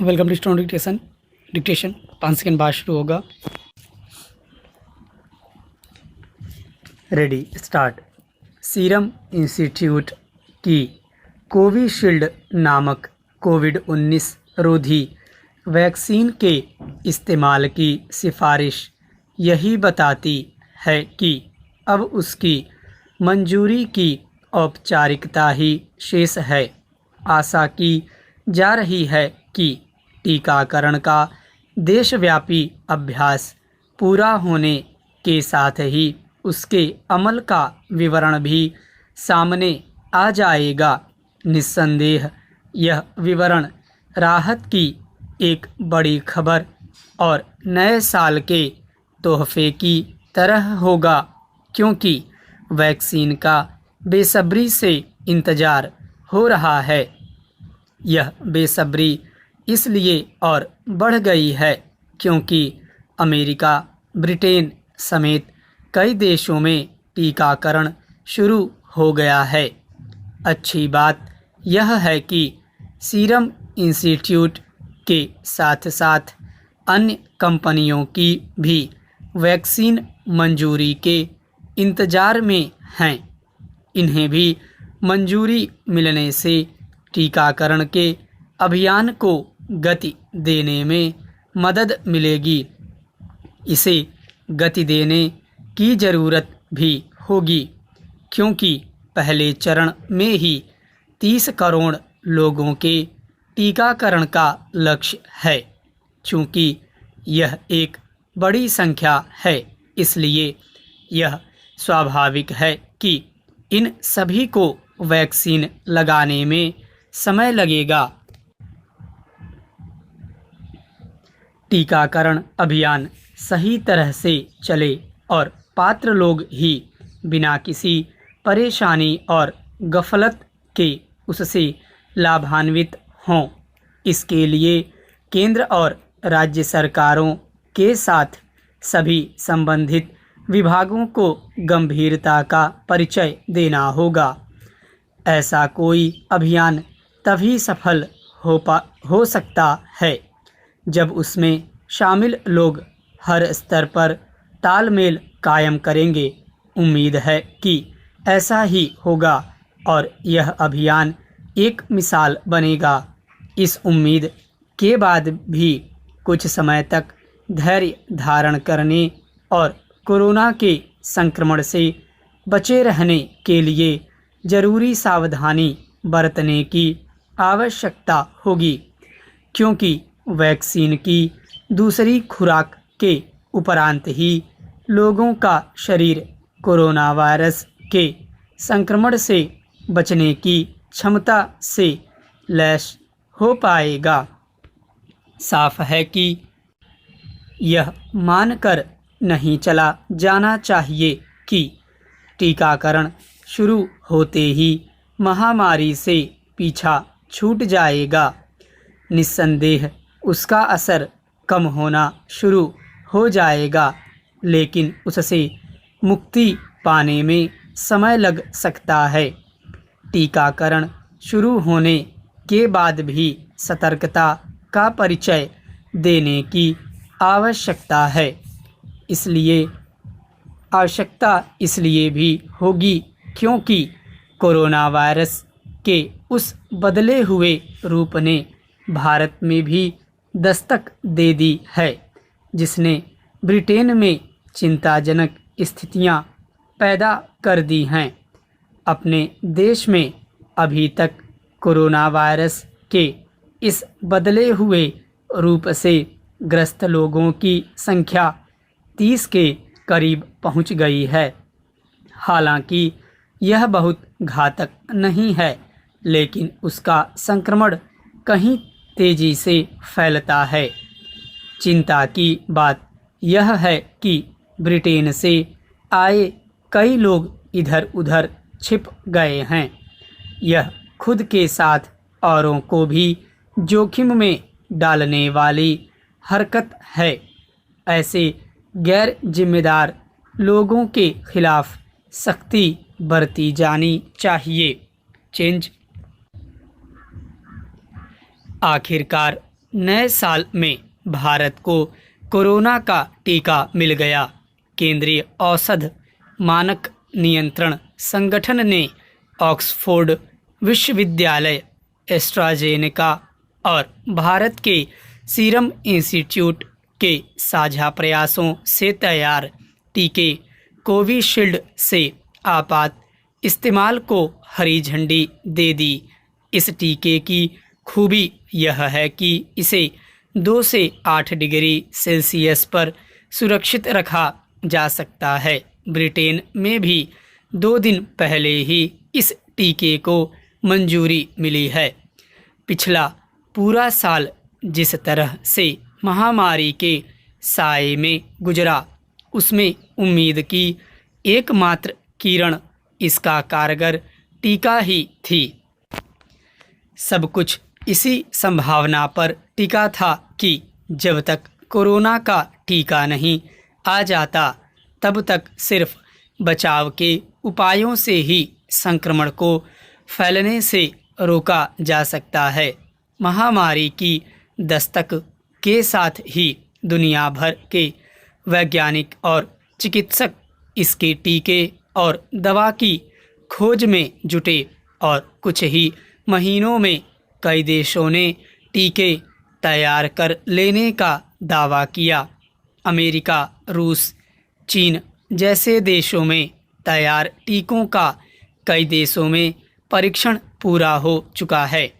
Welcome to steno dictation 5 second बाद शुरू होगा। Ready start. सीरम इंस्टीट्यूट की कोविशील्ड नामक कोविड-19 रोधी वैक्सीन के इस्तेमाल की सिफारिश यही बताती है कि अब उसकी मंजूरी की औपचारिकता ही शेष है। आशा की जा रही है कि टीकाकरण का देशव्यापी अभ्यास पूरा होने के साथ ही उसके अमल का विवरण भी सामने आ जाएगा। निस्संदेह यह विवरण राहत की एक बड़ी खबर और नए साल के तोहफे की तरह होगा, क्योंकि वैक्सीन का बेसब्री से इंतज़ार हो रहा है। यह बेसब्री इसलिए और बढ़ गई है क्योंकि अमेरिका, ब्रिटेन समेत कई देशों में टीकाकरण शुरू हो गया है। अच्छी बात यह है कि सीरम इंस्टीट्यूट के साथ साथ अन्य कंपनियों की भी वैक्सीन मंजूरी के इंतज़ार में हैं। इन्हें भी मंजूरी मिलने से टीकाकरण के अभियान को गति देने में मदद मिलेगी। इसे गति देने की ज़रूरत भी होगी क्योंकि पहले चरण में ही 30 करोड़ लोगों के टीकाकरण का लक्ष्य है। चूँकि यह एक बड़ी संख्या है, इसलिए यह स्वाभाविक है कि इन सभी को वैक्सीन लगाने में समय लगेगा। टीकाकरण अभियान सही तरह से चले और पात्र लोग ही बिना किसी परेशानी और गफलत के उससे लाभान्वित हों। इसके लिए केंद्र और राज्य सरकारों के साथ सभी संबंधित विभागों को गंभीरता का परिचय देना होगा। ऐसा कोई अभियान तभी सफल हो सकता है जब उसमें शामिल लोग हर स्तर पर तालमेल कायम करेंगे। उम्मीद है कि ऐसा ही होगा और यह अभियान एक मिसाल बनेगा। इस उम्मीद के बाद भी कुछ समय तक धैर्य धारण करने और कोरोना के संक्रमण से बचे रहने के लिए ज़रूरी सावधानी बरतने की आवश्यकता होगी, क्योंकि वैक्सीन की दूसरी खुराक के उपरांत ही लोगों का शरीर कोरोना वायरस के संक्रमण से बचने की क्षमता से लैस हो पाएगा। साफ है कि यह मानकर नहीं चला जाना चाहिए कि टीकाकरण शुरू होते ही महामारी से पीछा छूट जाएगा। निस्संदेह उसका असर कम होना शुरू हो जाएगा, लेकिन उससे मुक्ति पाने में समय लग सकता है। टीकाकरण शुरू होने के बाद भी सतर्कता का परिचय देने की आवश्यकता है। आवश्यकता इसलिए भी होगी क्योंकि कोरोना वायरस के उस बदले हुए रूप ने भारत में भी दस्तक दे दी है, जिसने ब्रिटेन में चिंताजनक स्थितियां पैदा कर दी हैं। अपने देश में अभी तक कोरोना वायरस के इस बदले हुए रूप से ग्रस्त लोगों की संख्या 30 के करीब पहुंच गई है। हालांकि यह बहुत घातक नहीं है, लेकिन उसका संक्रमण कहीं तेज़ी से फैलता है। चिंता की बात यह है कि ब्रिटेन से आए कई लोग इधर उधर छिप गए हैं। यह खुद के साथ औरों को भी जोखिम में डालने वाली हरकत है। ऐसे गैर जिम्मेदार लोगों के खिलाफ सख्ती बरती जानी चाहिए। आखिरकार नए साल में भारत को कोरोना का टीका मिल गया। केंद्रीय औषध मानक नियंत्रण संगठन ने ऑक्सफोर्ड विश्वविद्यालय, एस्ट्राजेनेका और भारत के सीरम इंस्टीट्यूट के साझा प्रयासों से तैयार टीके कोविशील्ड से आपात इस्तेमाल को हरी झंडी दे दी। इस टीके की खूबी यह है कि इसे 2 से 8 डिग्री सेल्सियस पर सुरक्षित रखा जा सकता है। ब्रिटेन में भी 2 दिन पहले ही इस टीके को मंजूरी मिली है। पिछला पूरा साल जिस तरह से महामारी के साए में गुजरा, उसमें उम्मीद की एकमात्र किरण इसका कारगर टीका ही थी। सब कुछ इसी संभावना पर टिका था कि जब तक कोरोना का टीका नहीं आ जाता, तब तक सिर्फ बचाव के उपायों से ही संक्रमण को फैलने से रोका जा सकता है। महामारी की दस्तक के साथ ही दुनिया भर के वैज्ञानिक और चिकित्सक इसके टीके और दवा की खोज में जुटे और कुछ ही महीनों में कई देशों ने टीके तैयार कर लेने का दावा किया। अमेरिका, रूस, चीन जैसे देशों में तैयार टीकों का कई देशों में परीक्षण पूरा हो चुका है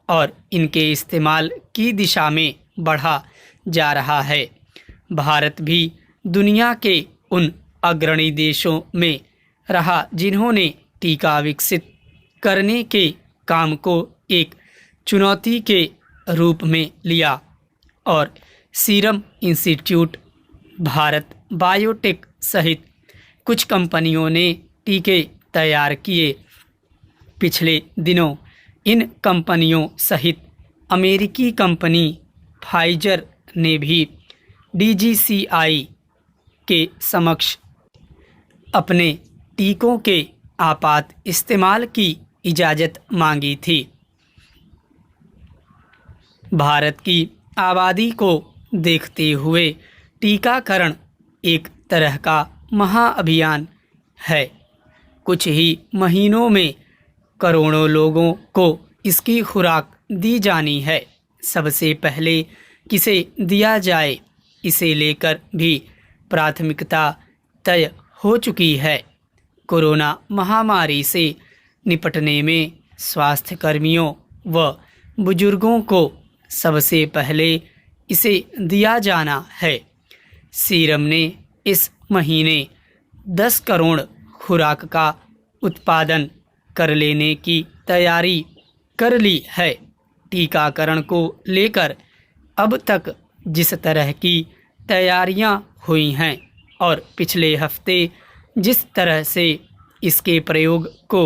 और इनके इस्तेमाल की दिशा में बढ़ा जा रहा है। भारत भी दुनिया के उन अग्रणी देशों में रहा जिन्होंने टीका विकसित करने के काम को एक चुनौती के रूप में लिया और सीरम इंस्टीट्यूट, भारत बायोटेक सहित कुछ कंपनियों ने टीके तैयार किए। पिछले दिनों इन कंपनियों सहित अमेरिकी कंपनी फाइजर ने भी DGCI के समक्ष अपने टीकों के आपात इस्तेमाल की इजाज़त मांगी थी। भारत की आबादी को देखते हुए टीकाकरण एक तरह का महाअभियान है। कुछ ही महीनों में करोड़ों लोगों को इसकी खुराक दी जानी है। सबसे पहले किसे दिया जाए, इसे लेकर भी प्राथमिकता तय हो चुकी है। कोरोना महामारी से निपटने में स्वास्थ्य कर्मियों व बुजुर्गों को सबसे पहले इसे दिया जाना है। सीरम ने इस महीने 10 करोड़ खुराक का उत्पादन कर लेने की तैयारी कर ली है। टीकाकरण को लेकर अब तक जिस तरह की तैयारियां हुई हैं और पिछले हफ्ते जिस तरह से इसके प्रयोग को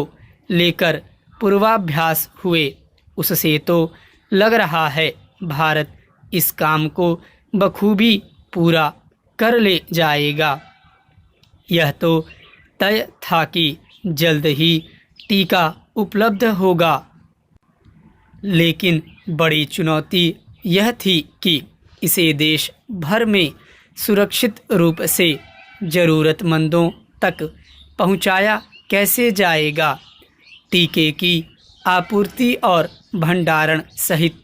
लेकर पूर्वाभ्यास हुए, उससे तो लग रहा है भारत इस काम को बखूबी पूरा कर ले जाएगा। यह तो तय था कि जल्द ही टीका उपलब्ध होगा, लेकिन बड़ी चुनौती यह थी कि इसे देश भर में सुरक्षित रूप से ज़रूरतमंदों तक पहुंचाया कैसे जाएगा। टीके की आपूर्ति और भंडारण सहित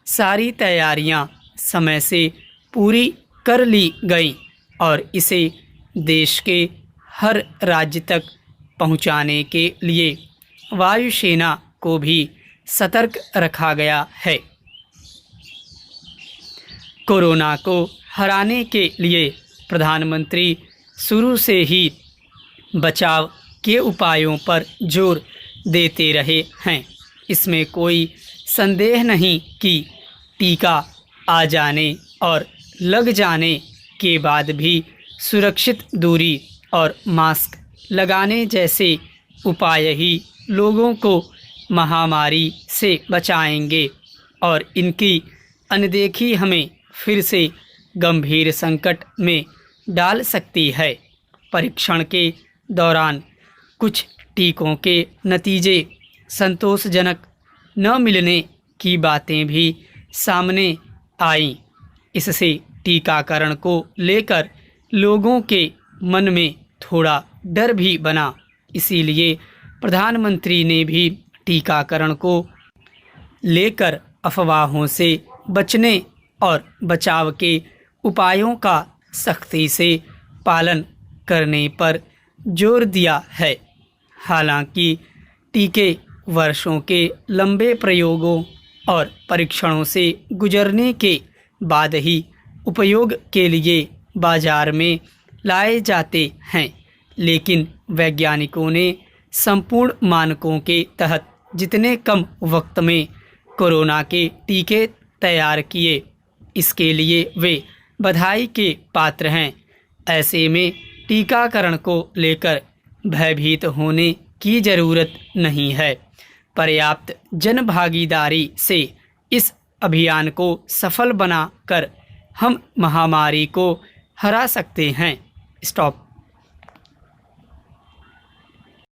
सारी तैयारियां समय से पूरी कर ली गईं और इसे देश के हर राज्य तक पहुंचाने के लिए वायुसेना को भी सतर्क रखा गया है। कोरोना को हराने के लिए प्रधानमंत्री शुरू से ही बचाव के उपायों पर जोर देते रहे हैं। इसमें कोई संदेह नहीं कि टीका आ जाने और लग जाने के बाद भी सुरक्षित दूरी और मास्क लगाने जैसे उपाय ही लोगों को महामारी से बचाएंगे और इनकी अनदेखी हमें फिर से गंभीर संकट में डाल सकती है। परीक्षण के दौरान कुछ टीकों के नतीजे संतोषजनक न मिलने की बातें भी सामने आईं। इससे टीकाकरण को लेकर लोगों के मन में थोड़ा डर भी बना। इसीलिए प्रधानमंत्री ने भी टीकाकरण को लेकर अफवाहों से बचने और बचाव के उपायों का सख्ती से पालन करने पर जोर दिया है। हालांकि टीके वर्षों के लंबे प्रयोगों और परीक्षणों से गुजरने के बाद ही उपयोग के लिए बाजार में लाए जाते हैं, लेकिन वैज्ञानिकों ने संपूर्ण मानकों के तहत जितने कम वक्त में कोरोना के टीके तैयार किए, इसके लिए वे बधाई के पात्र हैं। ऐसे में टीकाकरण को लेकर भयभीत होने की ज़रूरत नहीं है। पर्याप्त जन भागीदारी से इस अभियान को सफल बनाकर हम महामारी को हरा सकते हैं। स्टॉप।